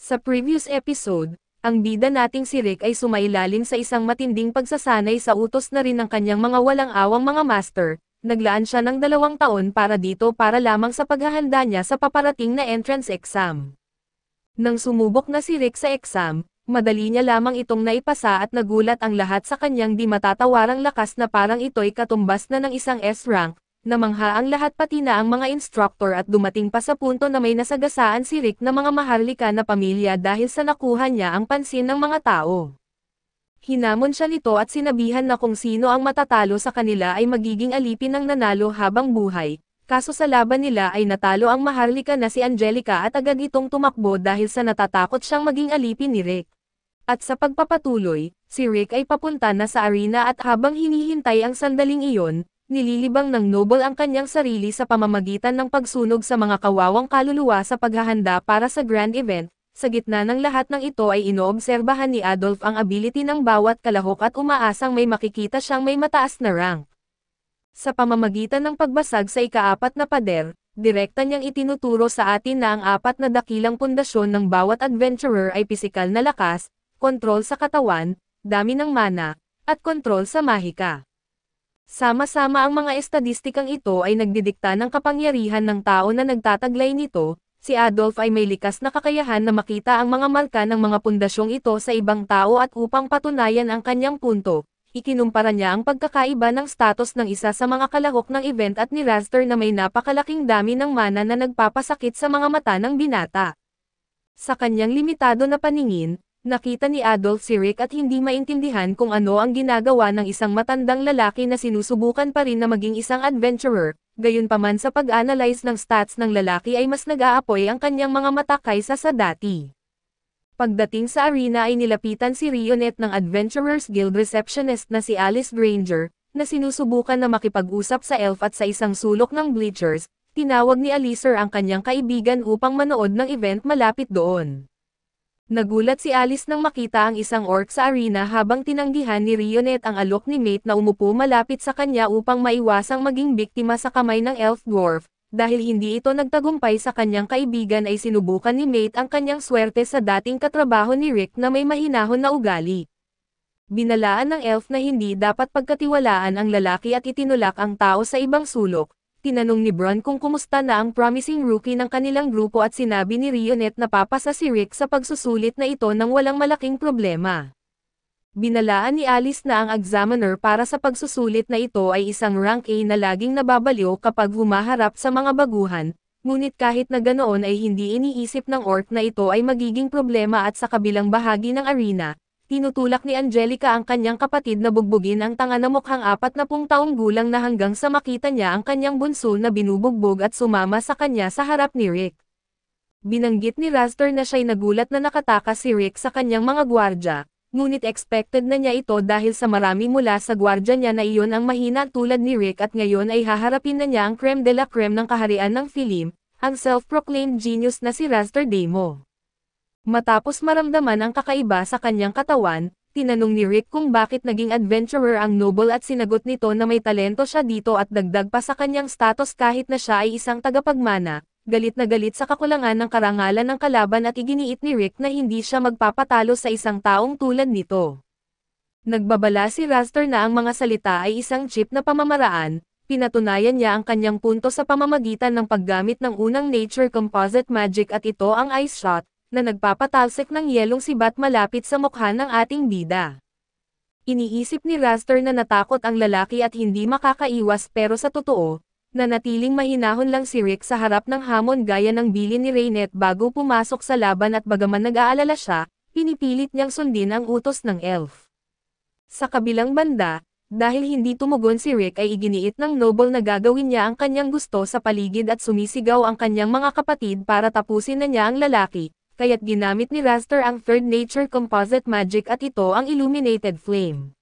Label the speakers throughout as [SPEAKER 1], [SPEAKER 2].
[SPEAKER 1] Sa previous episode, ang bida nating si Rick ay sumailalim sa isang matinding pagsasanay sa utos na rin ng kanyang mga walang-awang mga master. Naglaan siya ng 2 taon para dito para lamang sa paghahanda niya sa paparating na entrance exam. Nang sumubok na si Rick sa exam, madali niya lamang itong naipasa at nagulat ang lahat sa kanyang di matatawarang lakas na parang ito'y katumbas na ng isang S-rank. Namangha ang lahat pati na ang mga instructor at dumating pa sa punto na may nasagasaan si Rick na mga maharlika na pamilya dahil sa nakuha niya ang pansin ng mga tao. Hinamon siya nito at sinabihan na kung sino ang matatalo sa kanila ay magiging alipin ng nanalo habang buhay, kaso sa laban nila ay natalo ang maharlika na si Angelica at agad itong tumakbo dahil sa natatakot siyang maging alipin ni Rick. At sa pagpapatuloy, si Rick ay papunta na sa arena at habang hinihintay ang sandaling iyon, nililibang ng Noble ang kanyang sarili sa pamamagitan ng pagsunog sa mga kawawang kaluluwa sa paghahanda para sa grand event. Sa gitna ng lahat ng ito ay inoobserbahan ni Adolf ang ability ng bawat kalahok at umaasang may makikita siyang may mataas na rank. Sa pamamagitan ng pagbasag sa ika-4 na pader, direkta niyang itinuturo sa atin na ang 4 na dakilang pundasyon ng bawat adventurer ay pisikal na lakas, kontrol sa katawan, dami ng mana, at kontrol sa mahika. Sama-sama ang mga estadistikang ito ay nagdidikta ng kapangyarihan ng tao na nagtataglay nito. Si Adolf ay may likas na kakayahan na makita ang mga marka ng mga pundasyong ito sa ibang tao at upang patunayan ang kanyang punto, ikinumpara niya ang pagkakaiba ng status ng isa sa mga kalahok ng event at ni Raster na may napakalaking dami ng mana na nagpapasakit sa mga mata ng binata. Sa kanyang limitado na paningin, nakita ni Adolf si Rick at hindi maintindihan kung ano ang ginagawa ng isang matandang lalaki na sinusubukan pa rin na maging isang adventurer, gayunpaman sa pag-analyze ng stats ng lalaki ay mas nag-aapoy ang kanyang mga mata kaysa sa dati. Pagdating sa arena ay nilapitan si Rionet ng Adventurers Guild receptionist na si Alice Granger, na sinusubukan na makipag-usap sa elf at sa isang sulok ng bleachers, tinawag ni Alicer ang kanyang kaibigan upang manood ng event malapit doon. Nagulat si Alice nang makita ang isang orc sa arena habang tinanggihan ni Rionet ang alok ni Mate na umupo malapit sa kanya upang maiwasang maging biktima sa kamay ng elf dwarf. Dahil hindi ito nagtagumpay sa kanyang kaibigan ay sinubukan ni Mate ang kanyang swerte sa dating katrabaho ni Rick na may mahinahon na ugali. Binalaan ng elf na hindi dapat pagkatiwalaan ang lalaki at itinulak ang tao sa ibang sulok. Tinanong ni Bron kung kumusta na ang promising rookie ng kanilang grupo at sinabi ni Rionet na papasa si Rick sa pagsusulit na ito nang walang malaking problema. Binalaan ni Alice na ang examiner para sa pagsusulit na ito ay isang rank A na laging nababaliw kapag humaharap sa mga baguhan, ngunit kahit na ganoon ay hindi iniisip ng orc na ito ay magiging problema at sa kabilang bahagi ng arena. Tinutulak ni Angelica ang kanyang kapatid na bugbugin ang tanga na mukhang 40 taong gulang na hanggang sa makita niya ang kanyang bunso na binubugbog at sumama sa kanya sa harap ni Rick. Binanggit ni Raster na siya'y nagulat na nakatakas si Rick sa kanyang mga gwardya, ngunit expected na niya ito dahil sa marami mula sa gwardya niya na iyon ang mahina tulad ni Rick at ngayon ay haharapin na niya ang creme de la creme ng kaharian ng Philem, ang self-proclaimed genius na si Raster Damo. Matapos maramdaman ang kakaiba sa kanyang katawan, tinanong ni Rick kung bakit naging adventurer ang Noble at sinagot nito na may talento siya dito at dagdag pa sa kanyang status kahit na siya ay isang tagapagmana. Galit na galit sa kakulangan ng karangalan ng kalaban at iginiit ni Rick na hindi siya magpapatalo sa isang taong tulad nito. Nagbabala si Raster na ang mga salita ay isang cheap na pamamaraan. Pinatunayan niya ang kanyang punto sa pamamagitan ng paggamit ng unang nature composite magic at ito ang ice shot, na nagpapatalsik ng yelong sibat malapit sa mukha ng ating bida. Iniisip ni Raster na natakot ang lalaki at hindi makakaiwas pero sa totoo, nanatiling mahinahon lang si Rick sa harap ng hamon gaya ng bilin ni Rainet bago pumasok sa laban at bagaman nag-aalala siya, pinipilit niyang sundin ang utos ng elf. Sa kabilang banda, dahil hindi tumugon si Rick ay iginiit ng Noble na gagawin niya ang kanyang gusto sa paligid at sumisigaw ang kanyang mga kapatid para tapusin na niya ang lalaki. Kaya't ginamit ni Raster ang third nature composite magic at ito ang illuminated flame.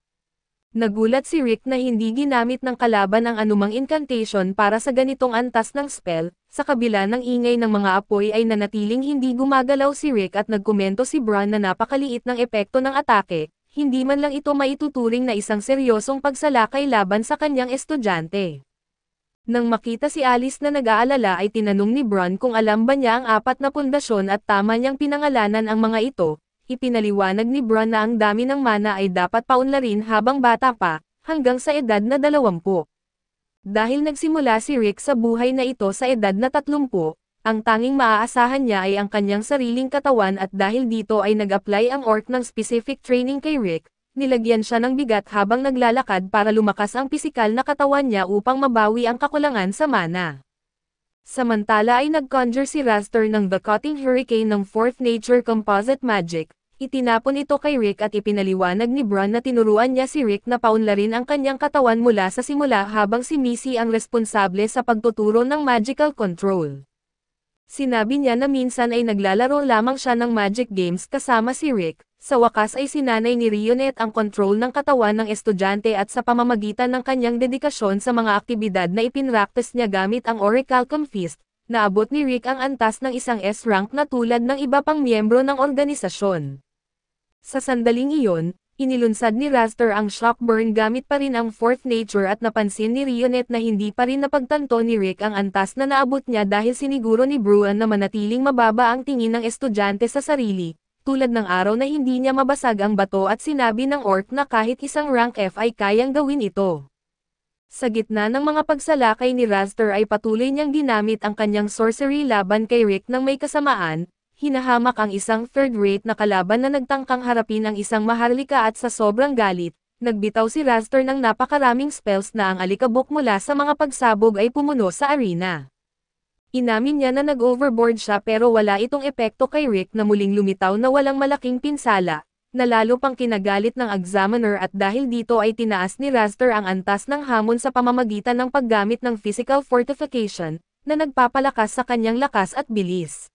[SPEAKER 1] Nagulat si Rick na hindi ginamit ng kalaban ang anumang incantation para sa ganitong antas ng spell, sa kabila ng ingay ng mga apoy ay nanatiling hindi gumagalaw si Rick at nagkomento si Bron na napakaliit ng epekto ng atake, hindi man lang ito maituturing na isang seryosong pagsalakay laban sa kanyang estudyante. Nang makita si Alice na nag-aalala ay tinanong ni Bron kung alam ba niya ang 4 na pundasyon at tama niyang pinangalanan ang mga ito. Ipinaliwanag ni Bron na ang dami ng mana ay dapat paunlarin habang bata pa, hanggang sa edad na 20. Dahil nagsimula si Rick sa buhay na ito sa edad na 30, ang tanging maaasahan niya ay ang kanyang sariling katawan at dahil dito ay nag-apply ang orc ng specific training kay Rick, nilagyan siya ng bigat habang naglalakad para lumakas ang pisikal na katawan niya upang mabawi ang kakulangan sa mana. Samantala ay nag-conjure si Raster ng The Cutting Hurricane ng 4th Nature Composite Magic. Itinapon ito kay Rick at ipinaliwanag ni Bron na tinuruan niya si Rick na paunlarin ang kanyang katawan mula sa simula habang si Missy ang responsable sa pagtuturo ng magical control. Sinabi niya na minsan ay naglalaro lamang siya ng magic games kasama si Rick. Sa wakas ay sinanay ni Rionet ang control ng katawan ng estudyante at sa pamamagitan ng kanyang dedikasyon sa mga aktibidad na ipinraktis niya gamit ang Orichalcum Fist, naabot ni Rick ang antas ng isang S-rank na tulad ng iba pang miyembro ng organisasyon. Sa sandaling iyon, inilunsad ni Raster ang Shockburn gamit pa rin ang 4th Nature at napansin ni Rionet na hindi pa rin napagtanto ni Rick ang antas na naabot niya dahil siniguro ni Bruan na manatiling mababa ang tingin ng estudyante sa sarili, tulad ng araw na hindi niya mabasag ang bato at sinabi ng orc na kahit isang rank F ay kayang gawin ito. Sa gitna ng mga pagsalakay ni Raster ay patuloy niyang ginamit ang kanyang sorcery laban kay Rick nang may kasamaan. Hinahamak ang isang third-rate na kalaban na nagtangkang harapin ang isang maharlika at sa sobrang galit, nagbitaw si Raster ng napakaraming spells na ang alikabok mula sa mga pagsabog ay pumuno sa arena. Inamin niya na nag-overboard siya pero wala itong epekto kay Rick na muling lumitaw na walang malaking pinsala, na lalo pang kinagalit ng examiner at dahil dito ay tinaas ni Raster ang antas ng hamon sa pamamagitan ng paggamit ng physical fortification, na nagpapalakas sa kanyang lakas at bilis.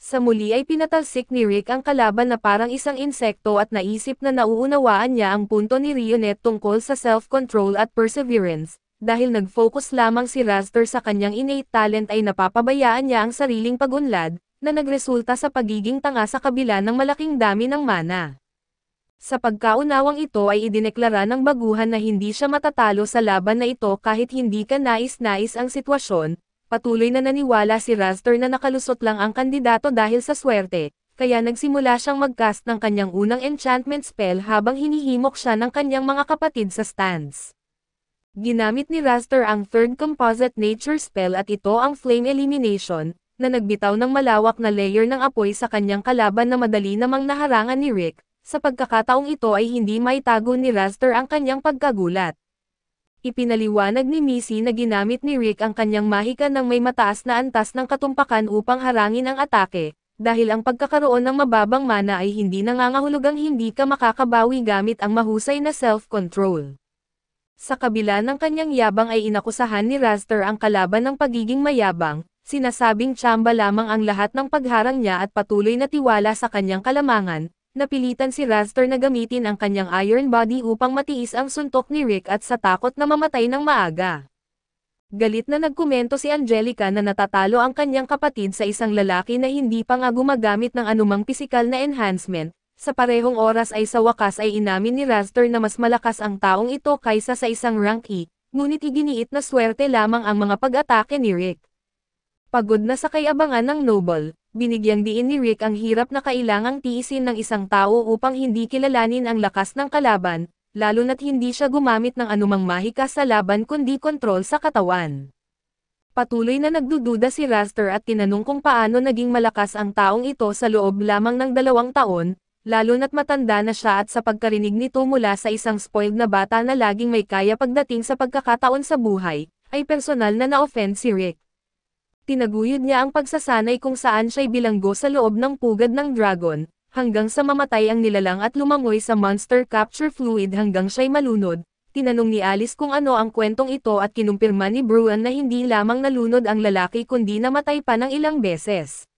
[SPEAKER 1] Sa muli ay pinatalsik ni Rick ang kalaban na parang isang insekto at naisip na nauunawaan niya ang punto ni Rionet tungkol sa self-control at perseverance. Dahil nag-focus lamang si Raster sa kanyang innate talent ay napapabayaan niya ang sariling pagunlad, na nagresulta sa pagiging tanga sa kabila ng malaking dami ng mana. Sa pagkaunawang ito ay idineklara ng baguhan na hindi siya matatalo sa laban na ito kahit hindi ka nais-nais ang sitwasyon. Patuloy na naniwala si Raster na nakalusot lang ang kandidato dahil sa swerte, kaya nagsimula siyang mag-cast ng kanyang unang enchantment spell habang hinihimok siya ng kanyang mga kapatid sa stands. Ginamit ni Raster ang 3rd Composite Nature spell at ito ang Flame Elimination, na nagbitaw ng malawak na layer ng apoy sa kanyang kalaban na madali namang naharangan ni Rick. Sa pagkakataong ito ay hindi maitago ni Raster ang kanyang pagkagulat. Ipinaliwanag ni Missy na ginamit ni Rick ang kanyang mahika ng may mataas na antas ng katumpakan upang harangin ang atake, dahil ang pagkakaroon ng mababang mana ay hindi nangangahulugang hindi ka makakabawi gamit ang mahusay na self-control. Sa kabila ng kanyang yabang ay inakusahan ni Raster ang kalaban ng pagiging mayabang, sinasabing tsamba lamang ang lahat ng pagharang niya at patuloy na tiwala sa kanyang kalamangan. Napilitan si Raster na gamitin ang kanyang iron body upang matiis ang suntok ni Rick at sa takot na mamatay ng maaga. Galit na nagkomento si Angelica na natatalo ang kanyang kapatid sa isang lalaki na hindi pa nga gumagamit ng anumang pisikal na enhancement. Sa parehong oras ay sa wakas ay inamin ni Raster na mas malakas ang taong ito kaysa sa isang rank E, ngunit iginiit na swerte lamang ang mga pag-atake ni Rick. Pagod na sa kayabangan ng Noble, binigyang diin ni Rick ang hirap na kailangang tiisin ng isang tao upang hindi kilalanin ang lakas ng kalaban, lalo na't hindi siya gumamit ng anumang mahika sa laban kundi kontrol sa katawan. Patuloy na nagdududa si Raster at tinanong kung paano naging malakas ang taong ito sa loob lamang ng 2 taon, lalo na't matanda na siya at sa pagkarinig nito mula sa isang spoiled na bata na laging may kaya pagdating sa pagkakataon sa buhay, ay personal na na-offend si Rick. Tinaguyod niya ang pagsasanay kung saan siya'y bilanggo sa loob ng pugad ng dragon, hanggang sa mamatay ang nilalang at lumangoy sa monster capture fluid hanggang siya'y malunod. Tinanong ni Alice kung ano ang kwentong ito at kinumpirma ni Bruan na hindi lamang nalunod ang lalaki kundi namatay pa ng ilang beses.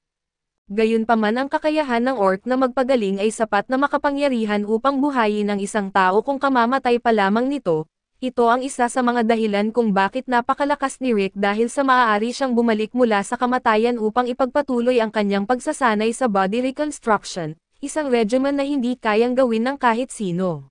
[SPEAKER 1] Gayunpaman ang kakayahan ng orc na magpagaling ay sapat na makapangyarihan upang buhayin ang isang tao kung kamamatay pa lamang nito. Ito ang isa sa mga dahilan kung bakit napakalakas ni Rick dahil sa maaari siyang bumalik mula sa kamatayan upang ipagpatuloy ang kanyang pagsasanay sa body reconstruction, isang regimen na hindi kayang gawin ng kahit sino.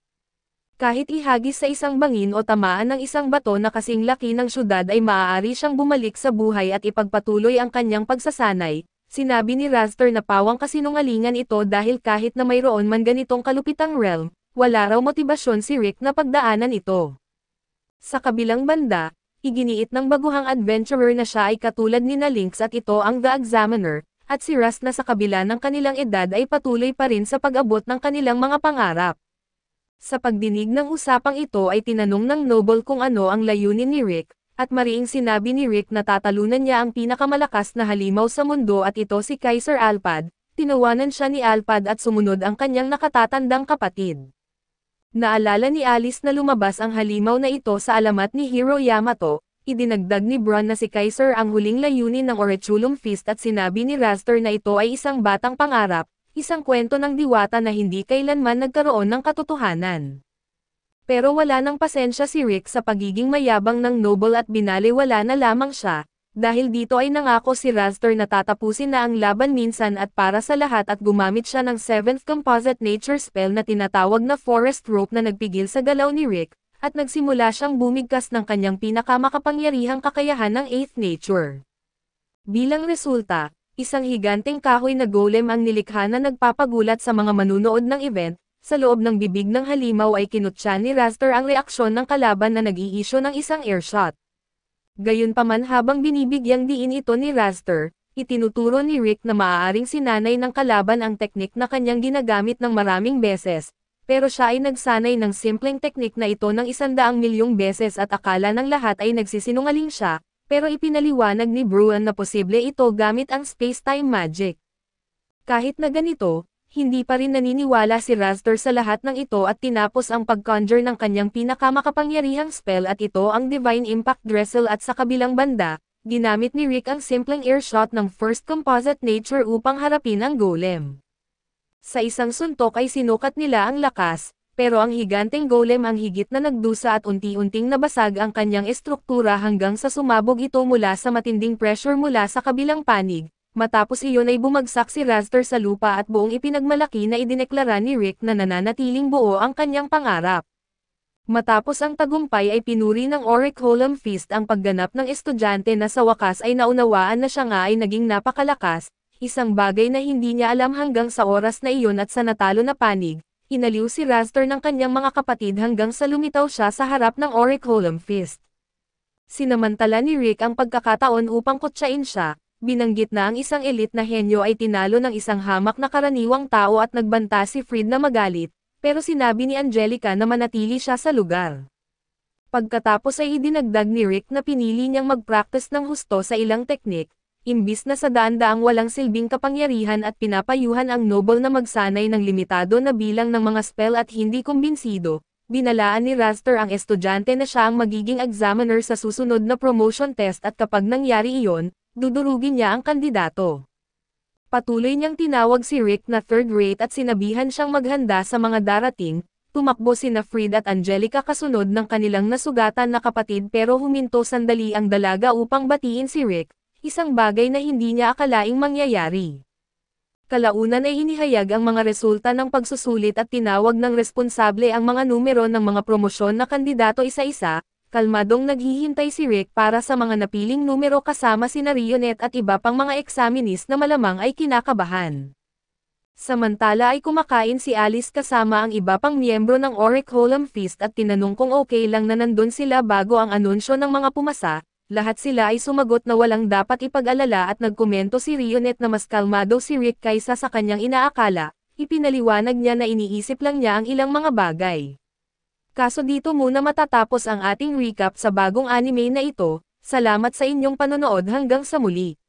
[SPEAKER 1] Kahit ihagis sa isang bangin o tamaan ng isang bato na kasing laki ng syudad ay maaari siyang bumalik sa buhay at ipagpatuloy ang kanyang pagsasanay. Sinabi ni Raster na pawang kasinungalingan ito dahil kahit na mayroon man ganitong kalupitang realm, wala raw motibasyon si Rick na pagdaanan ito. Sa kabilang banda, iginiit ng baguhang adventurer na siya ay katulad ni na Lynx at ito ang The Examiner, at si Rust na sa kabila ng kanilang edad ay patuloy pa rin sa pag-abot ng kanilang mga pangarap. Sa pagdinig ng usapang ito ay tinanong ng Noble kung ano ang layunin ni Rick, at mariing sinabi ni Rick na tatalunan niya ang pinakamalakas na halimaw sa mundo at ito si Kaiser Alpad. Tinawanan siya ni Alpad at sumunod ang kanyang nakatatandang kapatid. Naalala ni Alice na lumabas ang halimaw na ito sa alamat ni Hiro Yamato. Idinagdag ni Bron na si Kaiser ang huling layunin ng Orechulum Feast at sinabi ni Raster na ito ay isang batang pangarap. Isang kwento ng diwata na hindi kailanman nagkaroon ng katotohanan. Pero wala nang pasensya si Rick sa pagiging mayabang ng Noble at binaliwala na lamang siya, dahil dito ay nangako si Raster na tatapusin na ang laban minsan at para sa lahat at gumamit siya ng 7th Composite Nature Spell na tinatawag na Forest Rope na nagpigil sa galaw ni Rick, at nagsimula siyang bumigkas ng kanyang pinakamakapangyarihang kakayahan ng 8th Nature. Bilang resulta, isang higanteng kahoy na golem ang nilikha na nagpapagulat sa mga manunood ng event. Sa loob ng bibig ng halimaw ay kinutya ni Raster ang reaksyon ng kalaban na nag-i-issue ng isang airshot. Gayunpaman habang binibigyang diin ito ni Raster, itinuturo ni Rick na maaaring sinanay ng kalaban ang teknik na kanyang ginagamit ng maraming beses, pero siya ay nagsanay ng simpleng teknik na ito ng 100,000,000 beses at akala ng lahat ay nagsisinungaling siya. Pero ipinaliwanag ni Bruin na posible ito gamit ang space-time magic. Kahit na ganito, hindi pa rin naniniwala si Raster sa lahat ng ito at tinapos ang pag-conjure ng kanyang pinakamakapangyarihang spell at ito ang Divine Impact Drizzle at sa kabilang banda, ginamit ni Rick ang simpleng airshot ng First Composite Nature upang harapin ang golem. Sa isang suntok ay sinukat nila ang lakas, pero ang higanteng golem ang higit na nagdusa at unti-unting nabasag ang kanyang estruktura hanggang sa sumabog ito mula sa matinding pressure mula sa kabilang panig. Matapos iyon ay bumagsak si Raster sa lupa at buong ipinagmalaki na idineklara ni Rick na nananatiling buo ang kanyang pangarap. Matapos ang tagumpay ay pinuri ng Orechulum Feast ang pagganap ng estudyante na sa wakas ay naunawaan na siya nga ay naging napakalakas, isang bagay na hindi niya alam hanggang sa oras na iyon at sa natalo na panig. Inaliw si Raster ng kanyang mga kapatid hanggang sa lumitaw siya sa harap ng Orechulum Feast. Sinamantala ni Rick ang pagkakataon upang kutsain siya, binanggit na ang isang elite na henyo ay tinalo ng isang hamak na karaniwang tao at nagbanta si Fried na magalit, pero sinabi ni Angelica na manatili siya sa lugar. Pagkatapos ay idinagdag ni Rick na pinili niyang mag-practice ng husto sa ilang teknik, imbis na sa daan-daang walang silbing kapangyarihan at pinapayuhan ang Noble na magsanay ng limitado na bilang ng mga spell at hindi kumbinsido, binalaan ni Raster ang estudyante na siya ang magiging examiner sa susunod na promotion test at kapag nangyari iyon, dudurugin niya ang kandidato. Patuloy niyang tinawag si Rick na third rate at sinabihan siyang maghanda sa mga darating. Tumakbo sina Fried at Angelica kasunod ng kanilang nasugatan na kapatid pero huminto sandali ang dalaga upang batiin si Rick. Isang bagay na hindi niya akalaing mangyayari. Kalaunan ay hinihayag ang mga resulta ng pagsusulit at tinawag ng responsable ang mga numero ng mga promosyon na kandidato isa-isa, kalmadong naghihintay si Rick para sa mga napiling numero kasama sina Rionet at iba pang mga examinees na malamang ay kinakabahan. Samantala ay kumakain si Alice kasama ang iba pang miyembro ng Orechulum Feast at tinanong kung okay lang na nandun sila bago ang anunsyo ng mga pumasa. Lahat sila ay sumagot na walang dapat ipag-alala at nagkomento si Rionet na mas kalmado si Rick kaysa sa kanyang inaakala, ipinaliwanag niya na iniisip lang niya ang ilang mga bagay. Kaso dito muna matatapos ang ating recap sa bagong anime na ito, salamat sa inyong panonood hanggang sa muli.